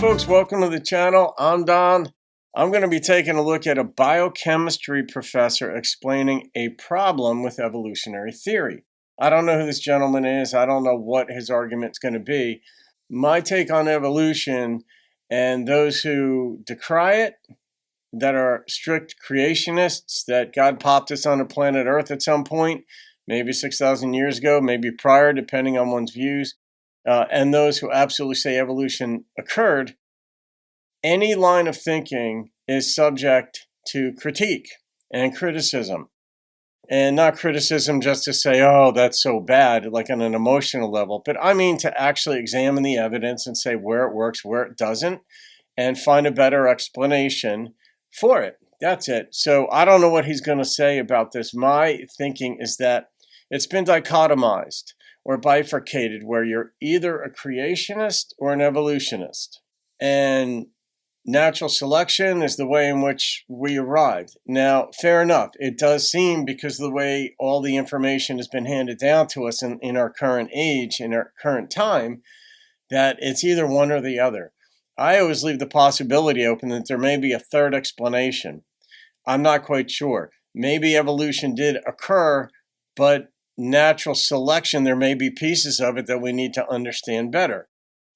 folks, welcome to the channel. I'm Don. I'm going to be taking a look at a biochemistry professor explaining a problem with evolutionary theory. I don't know who this gentleman is. I don't know what his argument's going to be. My take on evolution and those who decry it, that are strict creationists, that God popped us on the planet Earth at some point, maybe 6,000 years ago, maybe prior, depending on one's views, and those who absolutely say evolution occurred. Any line of thinking is subject to critique and criticism. And not criticism just to say, oh, that's so bad, like on an emotional level, but I mean to actually examine the evidence and say where it works, where it doesn't, and find a better explanation for it. That's it. So I don't know what he's going to say about this. My thinking is that it's been dichotomized or bifurcated, where you're either a creationist or an evolutionist. And natural selection is the way in which we arrived. Now, fair enough. It does seem, because of the way all the information has been handed down to us in our current age, in our current time, that it's either one or the other. I always leave the possibility open that there may be a third explanation. I'm not quite sure. Maybe evolution did occur, but natural selection, there may be pieces of it that we need to understand better.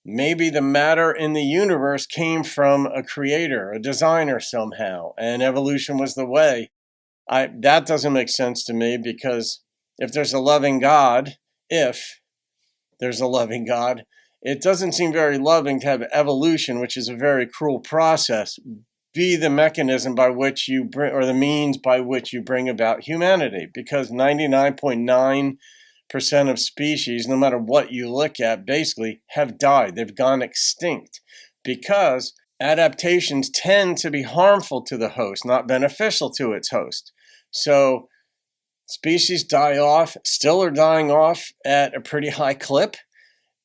Maybe the matter in the universe came from a creator, a designer somehow, and evolution was the way. That doesn't make sense to me, because if there's a loving God, it doesn't seem very loving to have evolution, which is a very cruel process, be the mechanism by which you bring, or the means by which you bring about humanity, because 99.9% of species, no matter what you look at, basically have died. They've gone extinct because adaptations tend to be harmful to the host, not beneficial to its host. So species die off, still are dying off at a pretty high clip.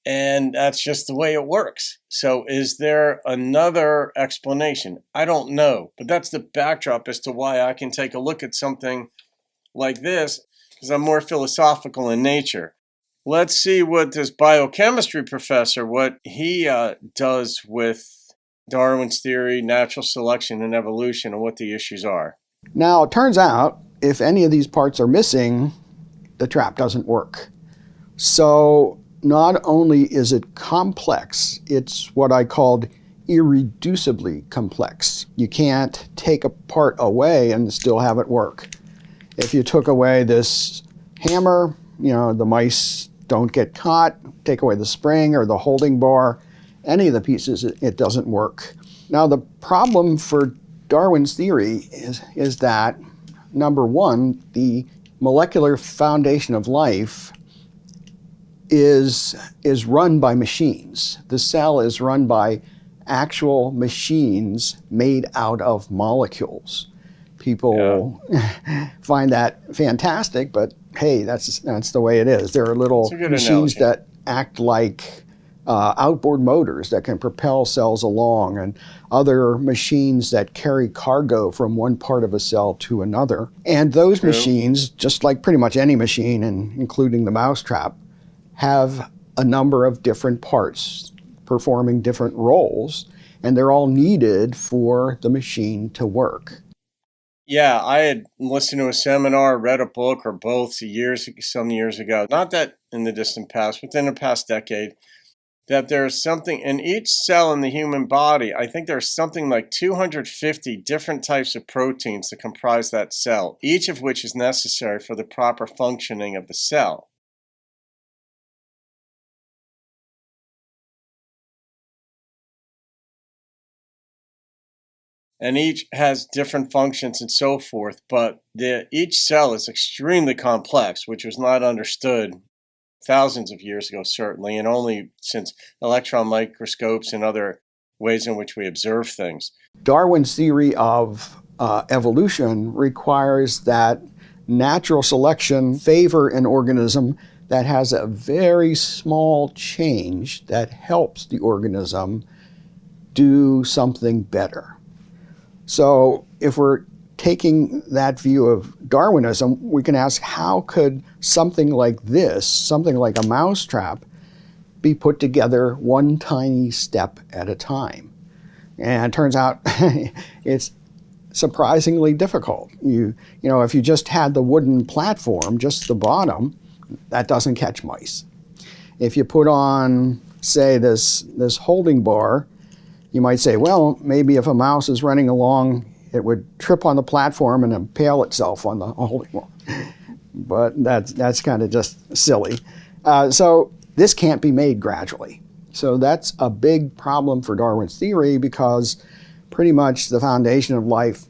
And that's just the way it works. So is there another explanation? I don't know. But that's the backdrop as to why I can take a look at something like this, because I'm more philosophical in nature. Let's see what this biochemistry professor, what he does with Darwin's theory, natural selection, and evolution, and what the issues are. Now, it turns out if any of these parts are missing, the trap doesn't work. So not only is it complex, it's what I called irreducibly complex. You can't take a part away and still have it work. If you took away this hammer, the mice don't get caught. Take away the spring or the holding bar, any of the pieces, it doesn't work. Now, the problem for Darwin's theory is that, number one, the molecular foundation of life is run by machines. The cell is run by actual machines made out of molecules. People find that fantastic, but hey, that's the way it is. There are little machines that act like outboard motors that can propel cells along, and other machines that carry cargo from one part of a cell to another. And those machines, just like pretty much any machine, and including the Mousetrap, have a number of different parts performing different roles, and they're all needed for the machine to work. Yeah, I had listened to a seminar, read a book, or both some years ago, not that in the distant past, within the past decade, that there's something in each cell in the human body. I think there's something like 250 different types of proteins that comprise that cell, each of which is necessary for the proper functioning of the cell. And each has different functions and so forth, but each cell is extremely complex, which was not understood thousands of years ago, certainly, and only since electron microscopes and other ways in which we observe things. Darwin's theory of evolution requires that natural selection favor an organism that has a very small change that helps the organism do something better. So if we're taking that view of Darwinism, we can ask, how could something like this, something like a mousetrap, be put together one tiny step at a time? And it turns out it's surprisingly difficult. If you just had the wooden platform, just the bottom, that doesn't catch mice. If you put on, say, this holding bar, you might say, well, maybe if a mouse is running along, it would trip on the platform and impale itself on the holding bar. But that's kind of just silly. So this can't be made gradually. So that's a big problem for Darwin's theory, because pretty much the foundation of life,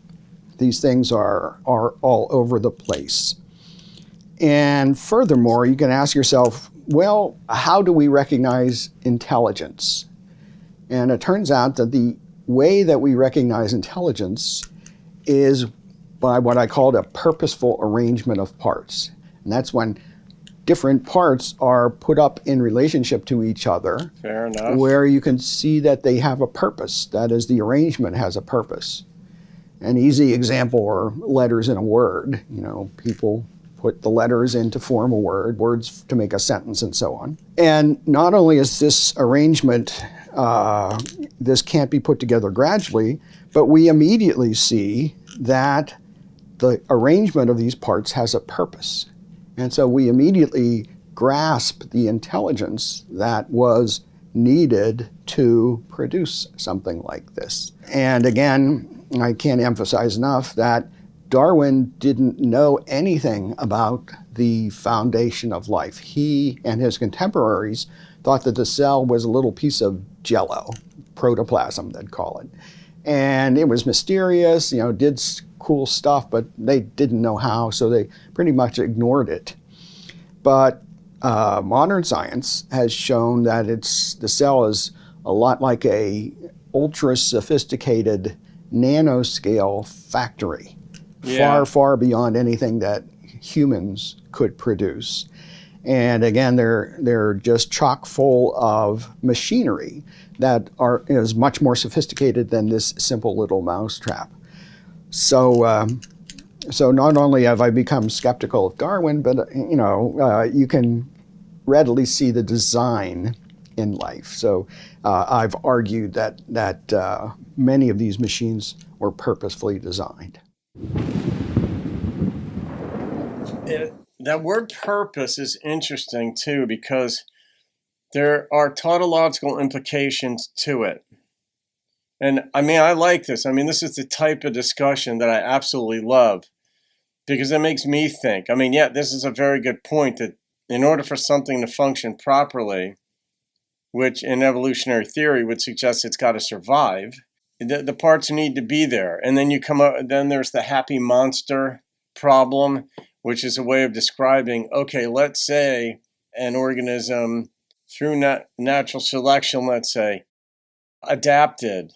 these things are all over the place. And furthermore, you can ask yourself, well, how do we recognize intelligence? And it turns out that the way that we recognize intelligence is by what I called a purposeful arrangement of parts. And that's when different parts are put up in relationship to each other. Fair enough. Where you can see that they have a purpose. That is, the arrangement has a purpose. An easy example are letters in a word. People put the letters in to form a word, words to make a sentence, and so on. And not only is this arrangement, this can't be put together gradually, but we immediately see that the arrangement of these parts has a purpose. And so we immediately grasp the intelligence that was needed to produce something like this. And again, I can't emphasize enough that Darwin didn't know anything about the foundation of life. He and his contemporaries thought that the cell was a little piece of jello, protoplasm, they'd call it. And it was mysterious, did cool stuff, but they didn't know how, so they pretty much ignored it. But modern science has shown that the cell is a lot like a ultra-sophisticated nanoscale factory, far, far beyond anything that humans could produce. And again, they're just chock full of machinery that is much more sophisticated than this simple little mousetrap. So not only have I become skeptical of Darwin, but you can readily see the design in life. So I've argued that many of these machines were purposefully designed. That word purpose is interesting too, because there are tautological implications to it. And I like this. This is the type of discussion that I absolutely love, because it makes me think. This is a very good point, that in order for something to function properly, which in evolutionary theory would suggest it's got to survive, the parts need to be there. And then then there's the happy monster problem, which is a way of describing, okay, let's say an organism through natural selection, let's say, adapted,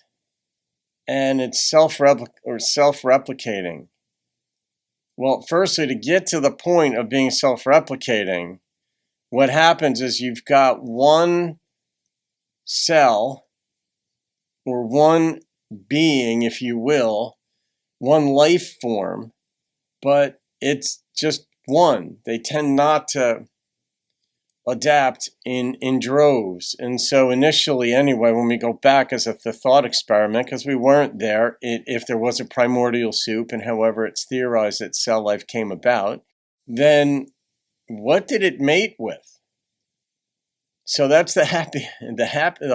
and it's self-replicating. Well, firstly, to get to the point of being self-replicating, what happens is you've got one cell, or one being, if you will, one life form, but it's just one. They tend not to adapt in droves. And so initially, anyway, when we go back as the thought experiment, because we weren't there, if there was a primordial soup, and however it's theorized that cell life came about, then what did it mate with? So that's the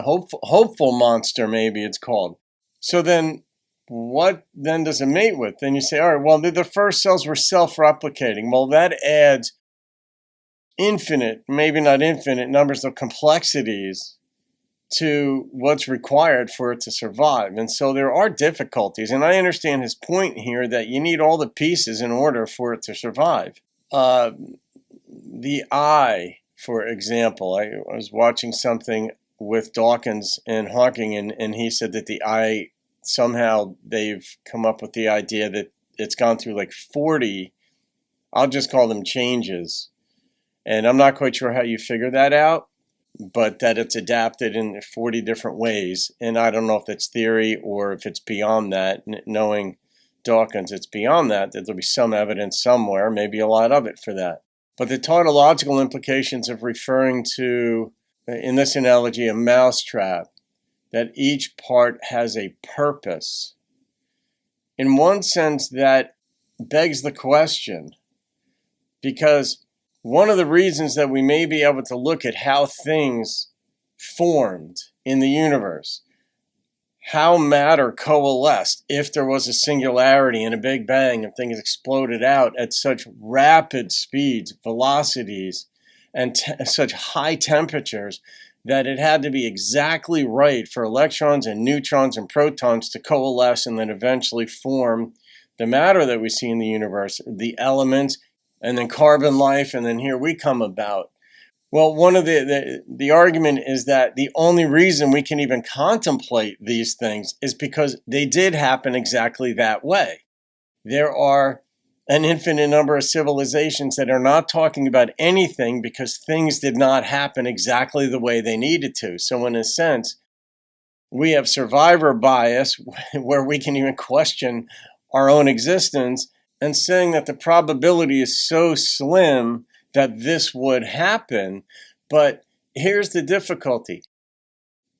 hopeful monster, maybe it's called. So then what then does it mate with? Then you say, all right, well, the first cells were self-replicating. Well, that adds infinite, maybe not infinite, numbers of complexities to what's required for it to survive. And so there are difficulties. And I understand his point here that you need all the pieces in order for it to survive. The eye, for example, I was watching something with Dawkins and Hawking, and he said that the eye, somehow they've come up with the idea that it's gone through like 40, I'll just call them changes. And I'm not quite sure how you figure that out, but that it's adapted in 40 different ways. And I don't know if it's theory or if it's beyond that. Knowing Dawkins, it's beyond that there'll be some evidence somewhere, maybe a lot of it for that. But the tautological implications of referring to, in this analogy, a mousetrap, that each part has a purpose. In one sense, that begs the question, because one of the reasons that we may be able to look at how things formed in the universe, how matter coalesced if there was a singularity and a big bang and things exploded out at such rapid speeds, velocities, and such high temperatures that it had to be exactly right for electrons and neutrons and protons to coalesce and then eventually form the matter that we see in the universe, the elements, and then carbon life, and then here we come about. Well, one of the argument is that the only reason we can even contemplate these things is because they did happen exactly that way. There are an infinite number of civilizations that are not talking about anything because things did not happen exactly the way they needed to. So in a sense, we have survivor bias where we can even question our own existence and saying that the probability is so slim that this would happen. But here's the difficulty.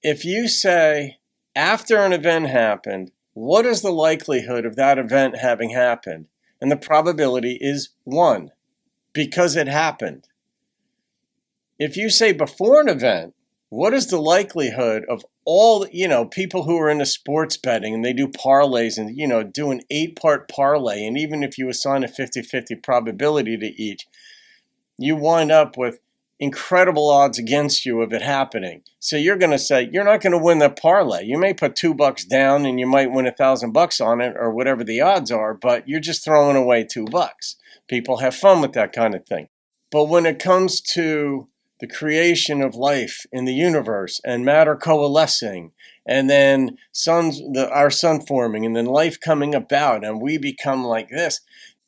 If you say, after an event happened, what is the likelihood of that event having happened? And the probability is 1, because it happened. If you say before an event, what is the likelihood of all, people who are into sports betting and they do parlays and, do an 8-part parlay, and even if you assign a 50-50 probability to each, you wind up with incredible odds against you of it happening. So you're going to say, you're not going to win the parlay. You may put $2 down and you might win $1,000 on it or whatever the odds are, but you're just throwing away $2. People have fun with that kind of thing. But when it comes to the creation of life in the universe and matter coalescing, and then our sun forming, and then life coming about, and we become like this,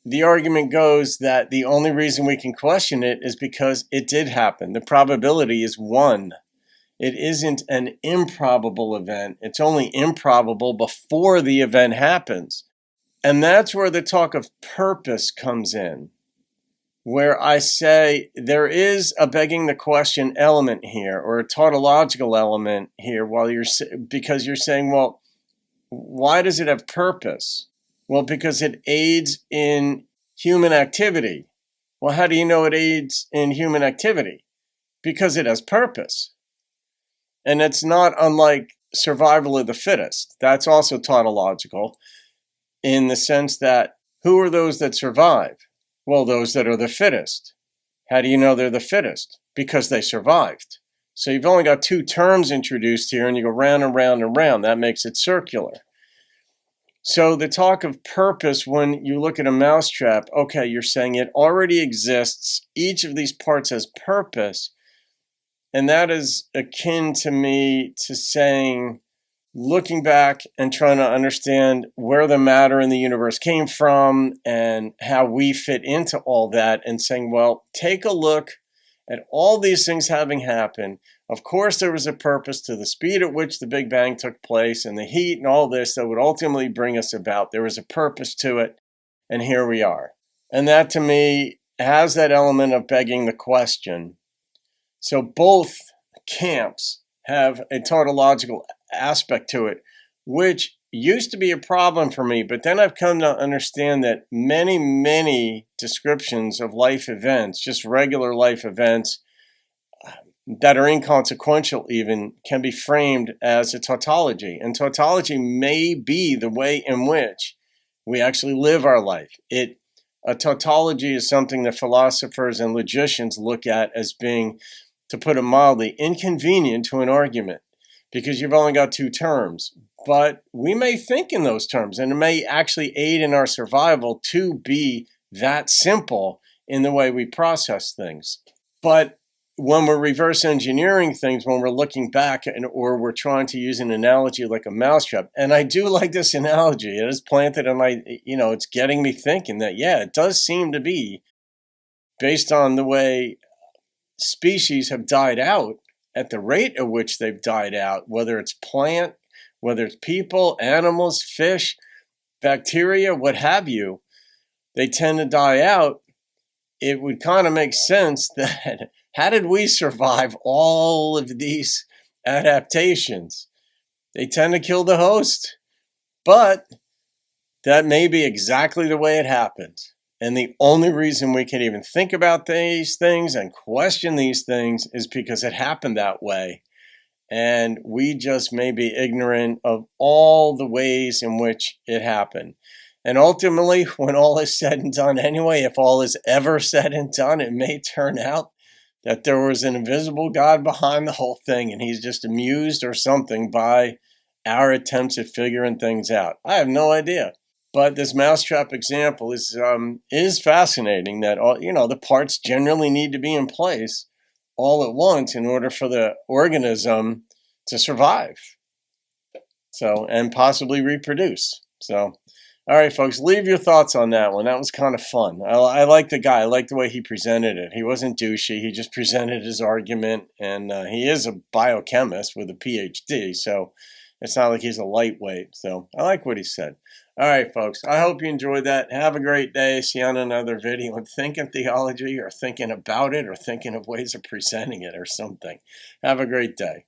the argument goes that the only reason we can question it is because it did happen. The probability is 1. It isn't an improbable event. It's only improbable before the event happens. And that's where the talk of purpose comes in, where I say there is a begging the question element here, or a tautological element here, because you're saying, well, why does it have purpose? Well, because it aids in human activity. Well, how do you know it aids in human activity? Because it has purpose. And it's not unlike survival of the fittest. That's also tautological in the sense that who are those that survive? Well, those that are the fittest. How do you know they're the fittest? Because they survived. So you've only got 2 terms introduced here, and you go round and round and round. That makes it circular. So the talk of purpose, when you look at a mousetrap, okay, you're saying it already exists. Each of these parts has purpose. And that is akin to me to saying, looking back and trying to understand where the matter in the universe came from and how we fit into all that, and saying, well, take a look at all these things having happened. Of course, there was a purpose to the speed at which the Big Bang took place and the heat and all this that would ultimately bring us about. There was a purpose to it, and here we are. And that, to me, has that element of begging the question. So both camps have a tautological aspect to it, which used to be a problem for me, but then I've come to understand that many, many descriptions of life events, just regular life events that are inconsequential even, can be framed as a tautology. And tautology may be the way in which we actually live our life. A tautology is something that philosophers and logicians look at as being, to put it mildly, inconvenient to an argument, because you've only got 2 terms. But we may think in those terms, and it may actually aid in our survival to be that simple in the way we process things. But when we're reverse engineering things, when we're looking back or we're trying to use an analogy like a mousetrap, and I do like this analogy, it is planted in it's getting me thinking that, yeah, it does seem to be based on the way species have died out at the rate at which they've died out, whether it's plant, whether it's people, animals, fish, bacteria, what have you, they tend to die out. It would kind of make sense that how did we survive all of these adaptations? they tend to kill the host. But that may be exactly the way it happens. And the only reason we can even think about these things and question these things is because it happened that way. And we just may be ignorant of all the ways in which it happened. And ultimately, when all is said and done anyway, if all is ever said and done, it may turn out that there was an invisible God behind the whole thing, and he's just amused or something by our attempts at figuring things out. I have no idea. But this mousetrap example is fascinating, that all, the parts generally need to be in place all at once in order for the organism to survive. So, and possibly reproduce. So, all right, folks, leave your thoughts on that one. That was kind of fun. I like the guy. I like the way he presented it. He wasn't douchey. He just presented his argument, and he is a biochemist with a PhD, so it's not like he's a lightweight. So I like what he said. All right, folks, I hope you enjoyed that. Have a great day. See you on another video. And thinking theology, or thinking about it, or thinking of ways of presenting it or something. Have a great day.